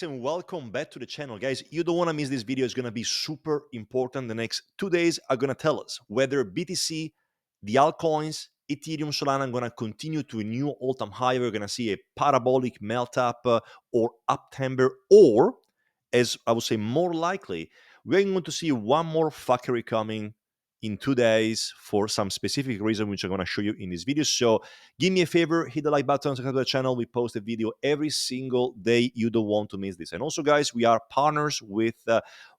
And welcome back to the channel, guys. You don't want to miss this video. It's going to be super important. The next 2 days are going to tell us whether BTC, the altcoins, Ethereum Solana are going to continue to a new all-time high. We're going to see a parabolic melt up or up timber, or as I would say more likely, we're going to see one more fuckery coming in 2 days for some specific reason, which I'm going to show you in this video. So give me a favor, hit the like button, subscribe to the channel. We post a video every single day. You don't want to miss this. And also, guys, we are partners with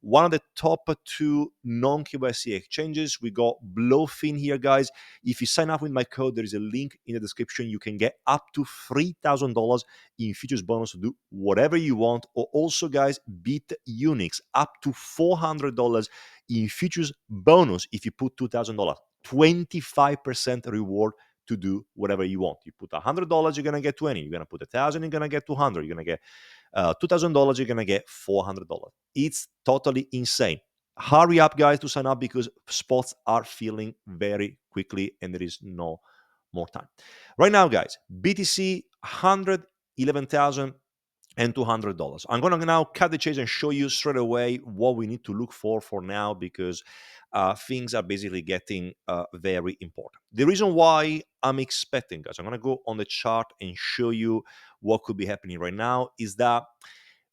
one of the top 2 non-KYC exchanges. We got Blowfin here, guys. If you sign up with my code, there is a link in the description. You can get up to $3,000 in futures bonus to do whatever you want. Or also, guys, beat Unix up to $400 in futures bonus if you put $2,000. 25% reward to do whatever you want. You put $100, you're gonna get 20. You're gonna put 1,000, you're gonna get 200. You're gonna get $2,000, you're gonna get $400. It's totally insane. Hurry up, guys, to sign up because spots are filling very quickly and there is no more time. Right now, guys, BTC $111,200. I'm going to now cut the chase and show you straight away what we need to look for now because things are basically getting very important. The reason why I'm expecting, guys, I'm going to go on the chart and show you what could be happening right now is that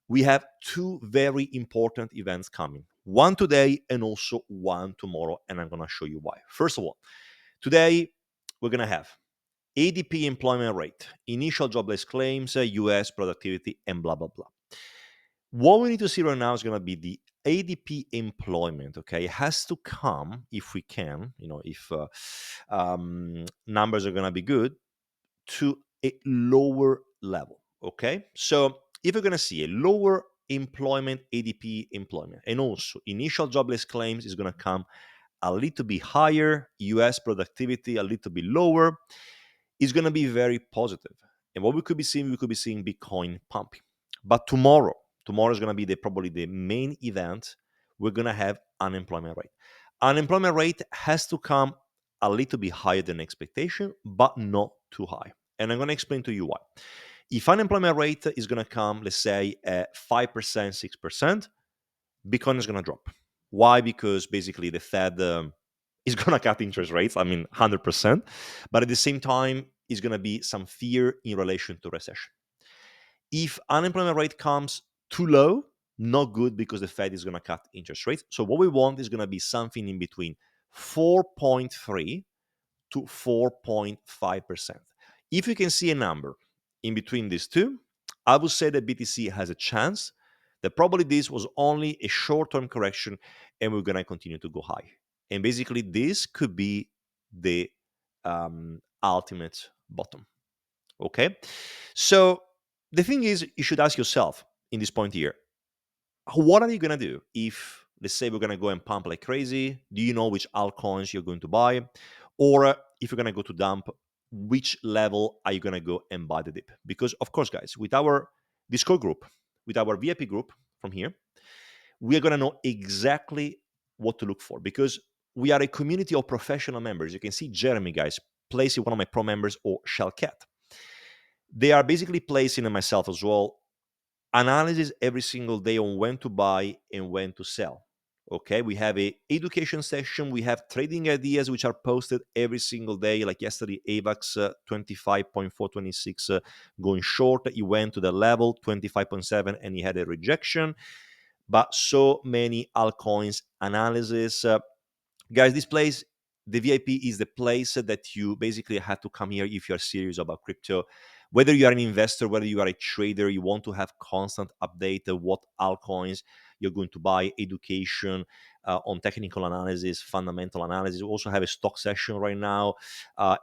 we have 2 very important events coming. One today and also one tomorrow, and I'm going to show you why. First of all, today we're going to have ADP employment rate, initial jobless claims, US productivity, and blah, blah, blah. What we need to see right now is going to be the ADP employment, okay? It has to come, if we can, if numbers are going to be good, to a lower level, okay? So if we're going to see a lower employment, ADP employment, and also initial jobless claims is going to come a little bit higher, US productivity a little bit lower, is going to be very positive. And what we could be seeing Bitcoin pumping. But tomorrow is going to be probably the main event. We're going to have unemployment rate. Unemployment rate has to come a little bit higher than expectation, but not too high. And I'm going to explain to you why. If unemployment rate is going to come, let's say, at 5%, 6%, Bitcoin is going to drop. Why? Because basically the Fed is going to cut interest rates, 100%. But at the same time, is going to be some fear in relation to recession. If unemployment rate comes too low, not good because the Fed is going to cut interest rates. So what we want is going to be something in between 4.3 to 4.5%. If you can see a number in between these two, I would say that BTC has a chance that probably this was only a short-term correction and we're going to continue to go high. And basically, this could be the ultimate bottom. Okay? So the thing is, you should ask yourself in this point here, what are you going to do if, let's say, we're going to go and pump like crazy? Do you know which altcoins you're going to buy? Or if you're going to go to dump, which level are you going to go and buy the dip? Because, of course, guys, with our Discord group, with our VIP group from here, we are going to know exactly what to look for because we are a community of professional members. You can see Jeremy, guys, placing one of my pro members or Shellcat. They are basically placing, and myself as well, analysis every single day on when to buy and when to sell. Okay, we have a education session. We have trading ideas which are posted every single day. Like yesterday, AVAX 25.426 going short. He went to the level 25.7 and he had a rejection. But so many altcoins analysis. Guys, this place, the VIP is the place that you basically have to come here if you're serious about crypto. Whether you are an investor, whether you are a trader, you want to have constant update of what altcoins you're going to buy, education on technical analysis, fundamental analysis. We also have a stock session right now.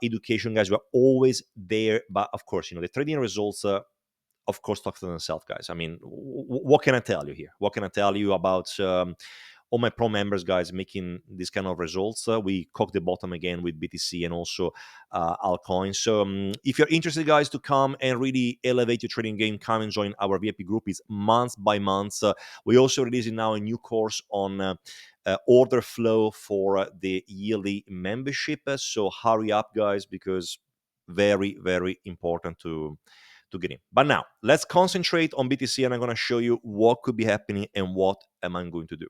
Education, guys, we're always there. But of course, the trading results, of course, talk for themselves, guys. What can I tell you here? What can I tell you about all my pro members, guys, making this kind of results? We cocked the bottom again with BTC and also altcoins. So if you're interested, guys, to come and really elevate your trading game, come and join our VIP group. It's month by month. We're also releasing now a new course on order flow for the yearly membership. So hurry up, guys, because very, very important to to get in. But now let's concentrate on BTC, and I'm going to show you what could be happening and what am I going to do.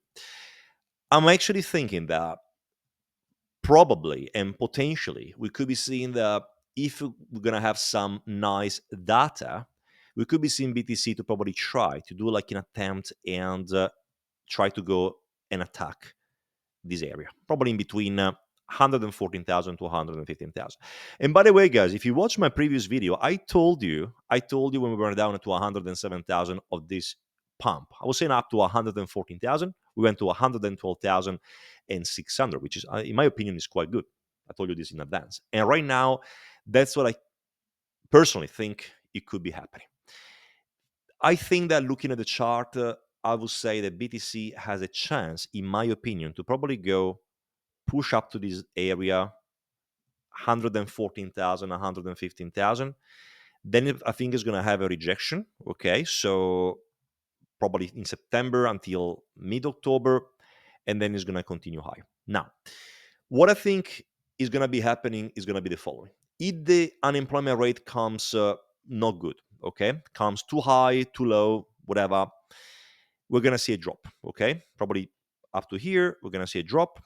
I'm actually thinking that probably and potentially we could be seeing that if we're going to have some nice data, we could be seeing BTC to probably try to do like an attempt and try to go and attack this area, probably in between 114,000 to 115,000. And by the way, guys, if you watch my previous video, I told you when we were down to 107,000 of this pump, I was saying up to 114,000. We went to 112,600, which is, in my opinion, is quite good. I told you this in advance. And right now, that's what I personally think it could be happening. I think that looking at the chart, I would say that BTC has a chance, in my opinion, to probably go push up to this area, 114,000, 115,000. Then I think it's going to have a rejection. Okay, so probably in September until mid-October, and then it's going to continue higher. Now, what I think is going to be happening is going to be the following. If the unemployment rate comes not good, okay, comes too high, too low, whatever, we're going to see a drop, okay? Probably up to here, we're going to see a drop.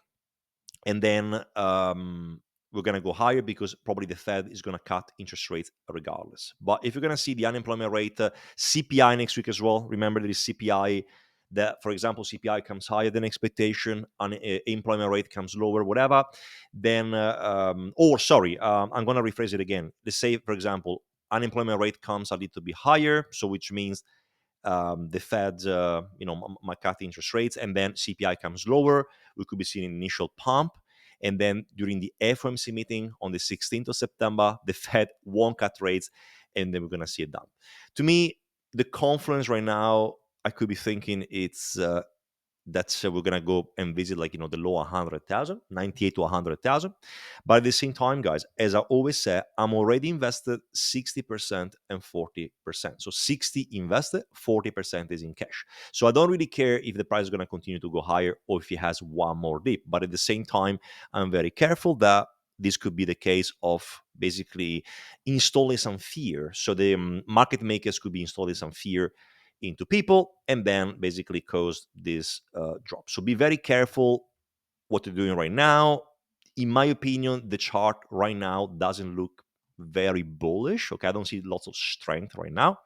And then we're going to go higher because probably the Fed is going to cut interest rates regardless. But if you're going to see the unemployment rate, CPI next week as well, remember there is CPI that, for example, CPI comes higher than expectation, unemployment rate comes lower, whatever, then, I'm going to rephrase it again. Let's say, for example, unemployment rate comes a little bit higher, so which means the Fed, might cut interest rates, and then CPI comes lower. We could be seeing an initial pump, and then during the FOMC meeting on the 16th of September, the Fed won't cut rates, and then we're going to see it down. To me, the confluence right now, I could be thinking it's that's we're gonna go and visit the low 100,000, 98 to 100,000. But at the same time, guys, as I always say, I'm already invested 60% and 40%. So 60 invested, 40% is in cash. So I don't really care if the price is gonna continue to go higher or if it has one more dip. But at the same time, I'm very careful that this could be the case of basically installing some fear. So the market makers could be installing some fear into people and then basically cause this drop. So be very careful what you're doing right now. In my opinion, the chart right now doesn't look very bullish. Okay, I don't see lots of strength right now.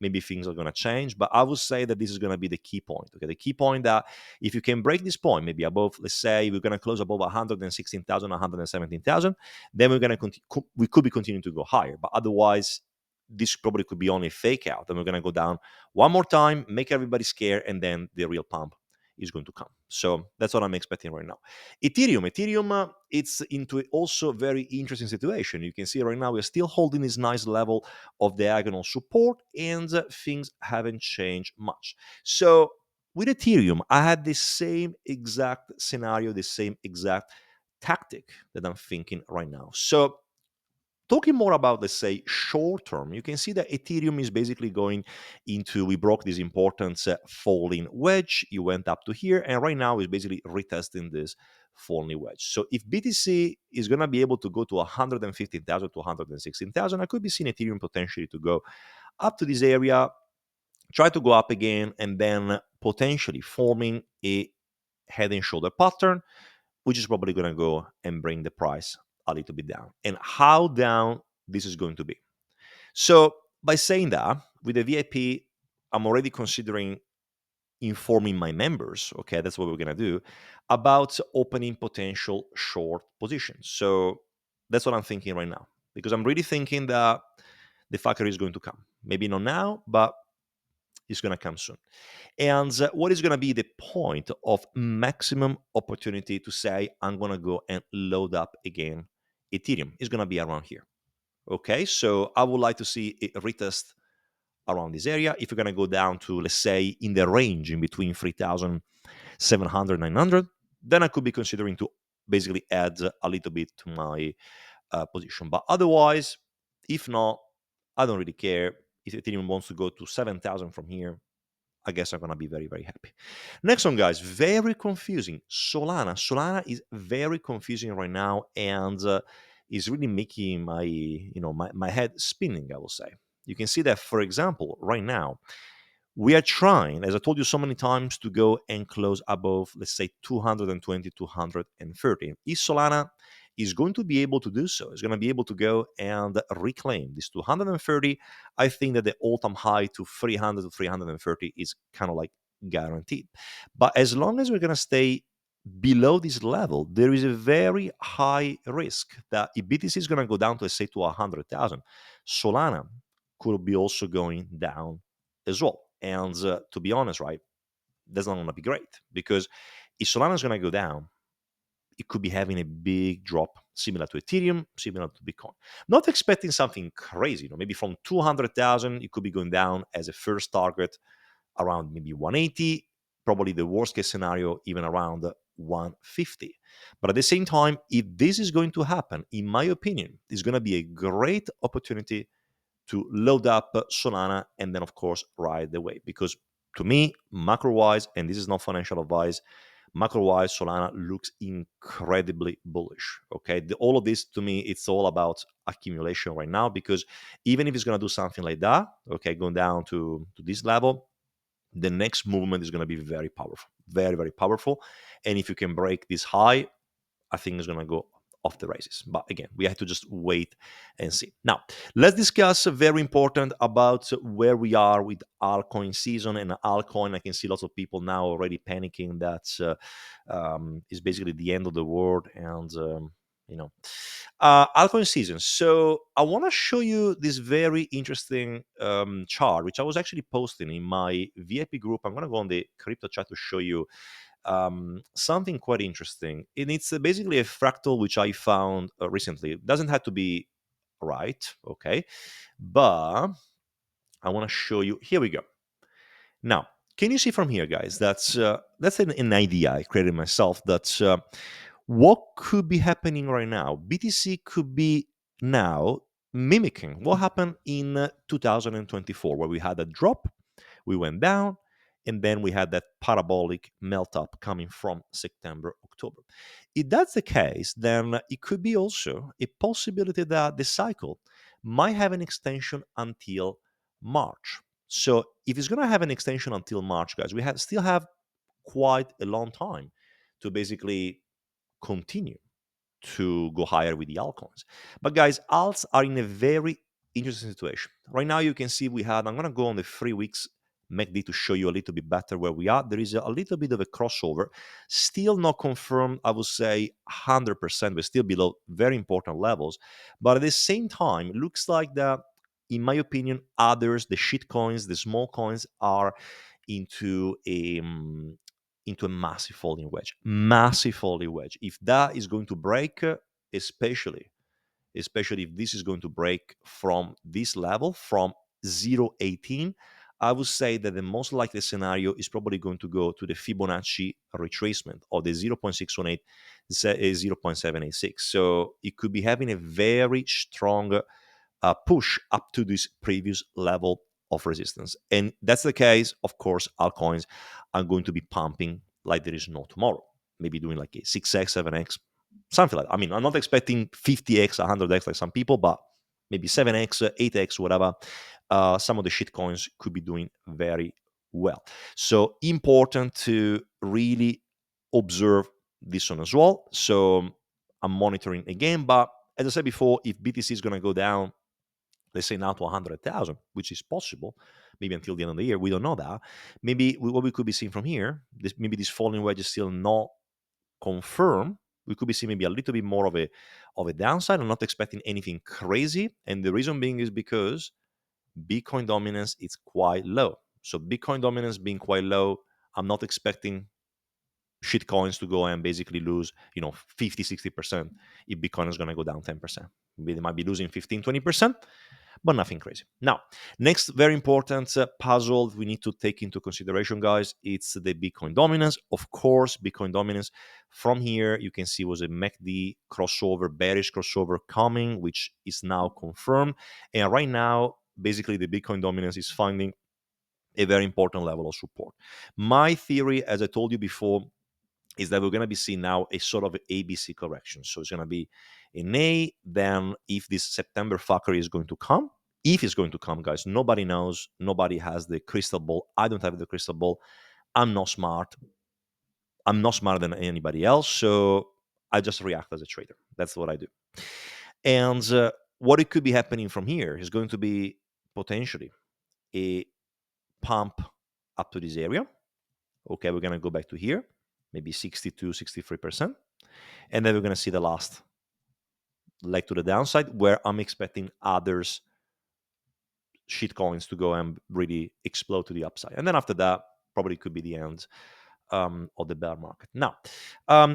Maybe things are going to change, but I would say that this is going to be the key point. Okay, the key point that if you can break this point, maybe above, let's say we're going to close above 116,000, 117,000, then we're going to we could be continuing to go higher. But otherwise, this probably could be only a fake out, and we're going to go down one more time, make everybody scared, and then the real pump is going to come. So that's what I'm expecting right now. Ethereum, it's into also a very interesting situation. You can see right now we're still holding this nice level of diagonal support, and things haven't changed much. So with Ethereum, I had the same exact scenario, the same exact tactic that I'm thinking right now. So talking more about, let's say, short term, you can see that Ethereum is basically going into, we broke this important falling wedge. It went up to here, and right now is basically retesting this falling wedge. So if BTC is going to be able to go to 150,000 to 116,000, I could be seeing Ethereum potentially to go up to this area, try to go up again, and then potentially forming a head and shoulder pattern, which is probably going to go and bring the price a little bit down. And how down this is going to be. So by saying that, with the VIP, I'm already considering informing my members, okay, that's what we're going to do, about opening potential short positions. So that's what I'm thinking right now, because I'm really thinking that the factory is going to come. Maybe not now, but it's going to come soon. And what is going to be the point of maximum opportunity to say, I'm going to go and load up again Ethereum? Is going to be around here. Okay, so I would like to see it retest around this area. If you're going to go down to, let's say, in the range in between 3,700, 900, then I could be considering to basically add a little bit to my position. But otherwise, if not, I don't really care. If Ethereum wants to go to 7,000 from here, I guess I'm going to be very, very happy. Next one, guys, very confusing. Solana. Solana is very confusing right now, and is really making my head spinning, I will say. you can see that, for example, right now, we are trying, as I told you so many times, to go and close above, let's say, 220, 230. If Solana is going to be able to do so, it's going to be able to go and reclaim this 230. I think that the all-time high to 300 to 330 is kind of like guaranteed. But as long as we're going to stay below this level, there is a very high risk that if BTC is going to go down to, let's say, to 100,000, Solana could be also going down as well. And to be honest, right, that's not going to be great, because if Solana is going to go down, it could be having a big drop similar to Ethereum, similar to Bitcoin. Not expecting something crazy, maybe from 200,000, it could be going down as a first target around maybe 180, probably the worst case scenario, even around 150. But at the same time, if this is going to happen, in my opinion, it's going to be a great opportunity to load up Solana and then, of course, ride the wave. Because to me, macro-wise, and this is not financial advice, macro-wise, Solana looks incredibly bullish. Okay, all of this to me, it's all about accumulation right now. Because even if it's going to do something like that, okay, going down to this level, the next movement is going to be very powerful, very, very powerful. And if you can break this high, I think it's going to go off the races. But again, we have to just wait and see. Now, let's discuss very important about where we are with altcoin season and altcoin. I can see lots of people now already panicking that it's basically the end of the world and altcoin season. So I want to show you this very interesting chart, which I was actually posting in my VIP group. I'm going to go on the crypto chat to show you something quite interesting. And it's basically a fractal which I found recently. It doesn't have to be right, okay? But I want to show you. Here we go. Now, can you see from here, guys? That's an idea I created myself. That's what could be happening right now. BTC could be now mimicking what happened in 2024, where we had a drop, we went down, and then we had that parabolic melt up coming from September, October. If that's the case, then it could be also a possibility that the cycle might have an extension until March. So if it's going to have an extension until March, guys, still have quite a long time to basically continue to go higher with the altcoins. But guys, alts are in a very interesting situation. Right now, you can see I'm going to go on the 3 weeks MACD to show you a little bit better where we are. There is a little bit of a crossover, still not confirmed, I would say 100%, but still below very important levels. But at the same time, it looks like that, in my opinion, others, the shit coins, the small coins, are into a massive falling wedge. Massive falling wedge. If that is going to break, especially if this is going to break from this level, from 0.18, I would say that the most likely scenario is probably going to go to the Fibonacci retracement of the 0.618, 0.786. So it could be having a very strong push up to this previous level of resistance. And that's the case, of course, altcoins are going to be pumping like there is no tomorrow. Maybe doing like a 6x, 7x, something like that. I mean, I'm not expecting 50x, 100x like some people, but maybe 7x, 8x, whatever. Some of the shit coins could be doing very well. So important to really observe this one as well. So I'm monitoring again. But as I said before, if BTC is going to go down, let's say now to 100,000, which is possible, maybe until the end of the year, we don't know that. Maybe what we could be seeing from here, maybe this falling wedge is still not confirmed. We could be seeing maybe a little bit more of a downside. I'm not expecting anything crazy, and the reason being is because Bitcoin dominance is quite low. So Bitcoin dominance being quite low, I'm not expecting shit coins to go and basically lose 50, 60% if Bitcoin is going to go down 10%. Maybe they might be losing 15, 20%, but nothing crazy. Now, next very important puzzle we need to take into consideration, guys, it's the Bitcoin dominance. Of course, Bitcoin dominance from here, you can see was a MACD crossover, bearish crossover coming, which is now confirmed. And right now, basically the Bitcoin dominance is finding a very important level of support. My theory, as I told you before, is that we're going to be seeing now a sort of ABC correction. So it's going to be an A, then if this September fuckery is going to come, if it's going to come, guys. Nobody knows. Nobody has the crystal ball. I don't have the crystal ball. I'm not smart. I'm not smarter than anybody else. So I just react as a trader. That's what I do. And what it could be happening from here is going to be potentially a pump up to this area. Okay, we're going to go back to here, maybe 62, 63%. And then we're going to see the last leg to the downside where I'm expecting others shit coins to go and really explode to the upside. And then after that, probably could be the end of the bear market. Now,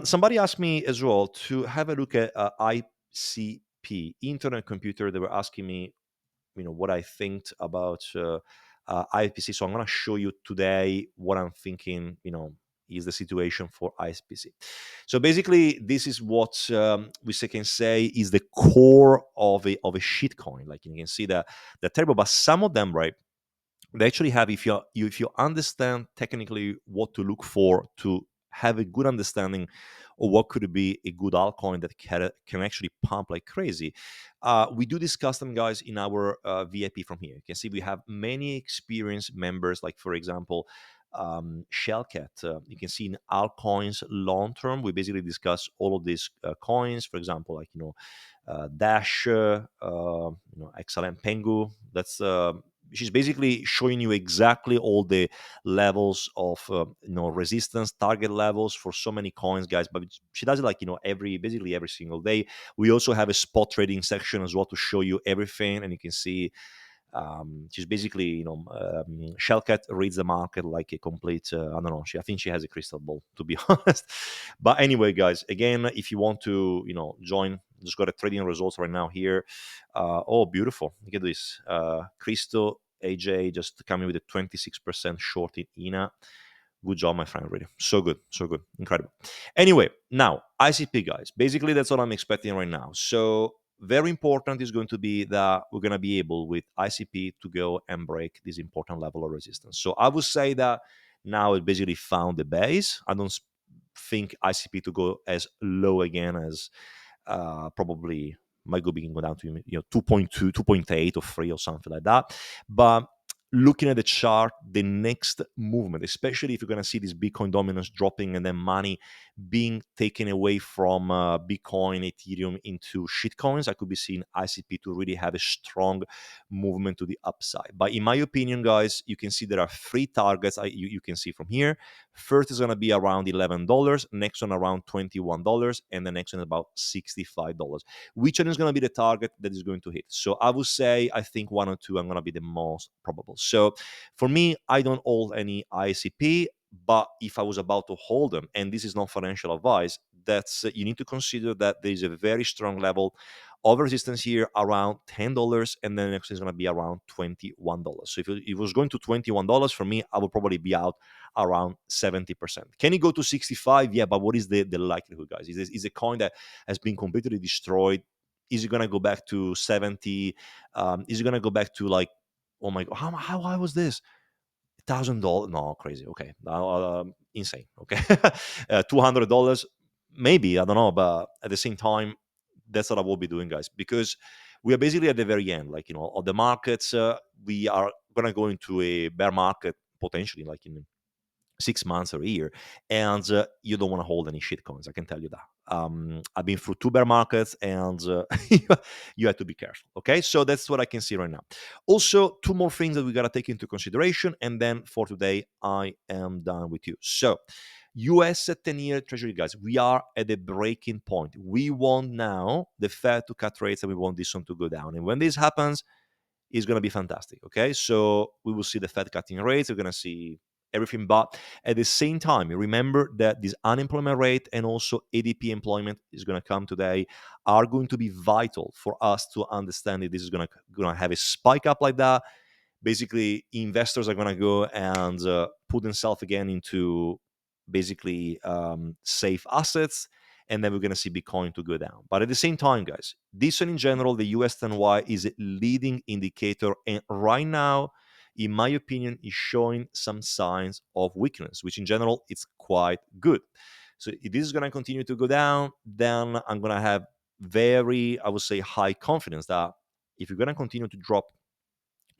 somebody asked me as well to have a look at ICP, Internet Computer. They were asking me, what I think about IPC. So I'm going to show you today what I'm thinking, is the situation for IPC. So basically, this is what we can say is the core of a shitcoin. Like you can see that they're terrible, but some of them, right? They actually have, if you understand technically what to look for to have a good understanding of what could be a good altcoin that can actually pump like crazy. We do discuss them, guys, in our VIP from here. You can see we have many experienced members, like for example, Shellcat. You can see in altcoins long term, we basically discuss all of these coins. For example, like Dash, XLM Pengu. That's she's basically showing you exactly all the levels of resistance target levels for so many coins, guys. But she does it like basically every single day. We also have a spot trading section as well to show you everything, and you can see she's basically Shellcat reads the market like a complete I don't know, I think she has a crystal ball, to be honest. But anyway, guys, again, if you want to join, just got a trading results right now here. Oh, beautiful, look at this. Cristo AJ just coming with a 26% short in INA. Good job, my friend. Really, so good, so good, incredible. Anyway, now ICP, guys. Basically, that's what I'm expecting right now. So very important is going to be that we're going to be able with ICP to go and break this important level of resistance. So I would say that now it basically found the base. I don't think ICP to go as low again as probably might go down to 2.2, 2.8 or 3 or something like that. But looking at the chart, the next movement, especially if you're going to see this Bitcoin dominance dropping and then money being taken away from Bitcoin, Ethereum into shitcoins, I could be seeing ICP to really have a strong movement to the upside. But in my opinion, guys, you can see there are three targets you can see from here. First is going to be around $11, next one around $21, and the next one about $65. Which one is going to be the target that is going to hit? So I would say, I think one or two are going to be the most probable. So for me, I don't hold any ICP, but if I was about to hold them, and this is not financial advice, that's you need to consider that there is a very strong level of resistance here around $10, and then the next is going to be around $21. So if it was going to $21 for me, I would probably be out around 70%. Can it go to 65? Yeah, but what is the likelihood, guys? Is a coin that has been completely destroyed? Is it going to go back to 70? Is it going to go back to like, oh my God, how high was this? $1,000? No, crazy. Okay, insane. Okay, $200? Maybe, I don't know, but at the same time, that's what I will be doing, guys, because we are basically at the very end, like of the markets. We are gonna go into a bear market potentially, like in 6 months or a year, and you don't want to hold any shit coins. I can tell you that. I've been through two bear markets, and you have to be careful. Okay, so that's what I can see right now. Also, two more things that we gotta take into consideration, and then for today, I am done with you. So, US 10-year Treasury, guys, we are at the breaking point. We want now the Fed to cut rates, and we want this one to go down. And when this happens, is going to be fantastic. Okay, so we will see the Fed cutting rates. We're going to see everything, but at the same time, remember that this unemployment rate and also ADP employment is going to come today are going to be vital for us to understand that this is going to have a spike up like that. Basically, investors are going to go and put themselves again into basically safe assets, and then we're going to see Bitcoin to go down. But at the same time, guys, this one in general, the US10Y is a leading indicator, and right now, in my opinion, is showing some signs of weakness, which in general it's quite good. So if this is going to continue to go down, then I'm going to have very, I would say, high confidence that if you're going to continue to drop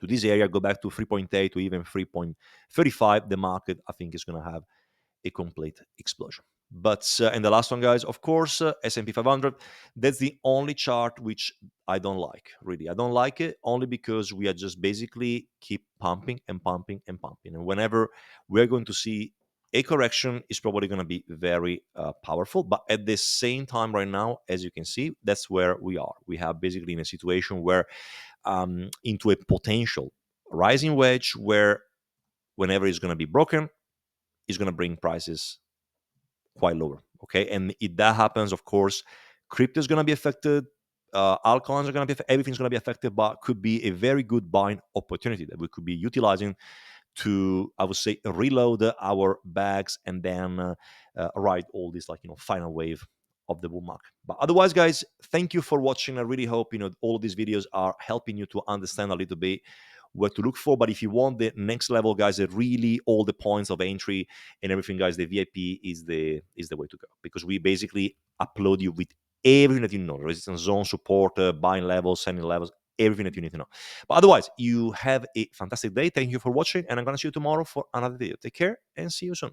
to this area, go back to 3.8 to even 3.35, the market, I think, is going to have a complete explosion. But and the last one, guys, of course, S&P 500. That's the only chart which I don't like. Really, I don't like it only because we are just basically keep pumping and pumping and pumping. And whenever we're going to see a correction, is probably going to be very powerful. But at the same time, right now, as you can see, that's where we are. We have basically in a situation where into a potential rising wedge where whenever it's going to be broken, it's going to bring prices quite lower. Okay, and if that happens, of course, crypto is going to be affected. Altcoins are going to be, everything's going to be affected, but could be a very good buying opportunity that we could be utilizing to, I would say, reload our bags and then ride all this, like, final wave of the bull market. But otherwise, guys, thank you for watching. I really hope all of these videos are helping you to understand a little bit what to look for. But if you want the next level, guys, really all the points of entry and everything, guys, the VIP is the way to go, because we basically upload you with everything that you know: resistance zone, support, buying levels, selling levels, everything that you need to know. But otherwise, you have a fantastic day. Thank you for watching, and I'm gonna see you tomorrow for another video. Take care and see you soon.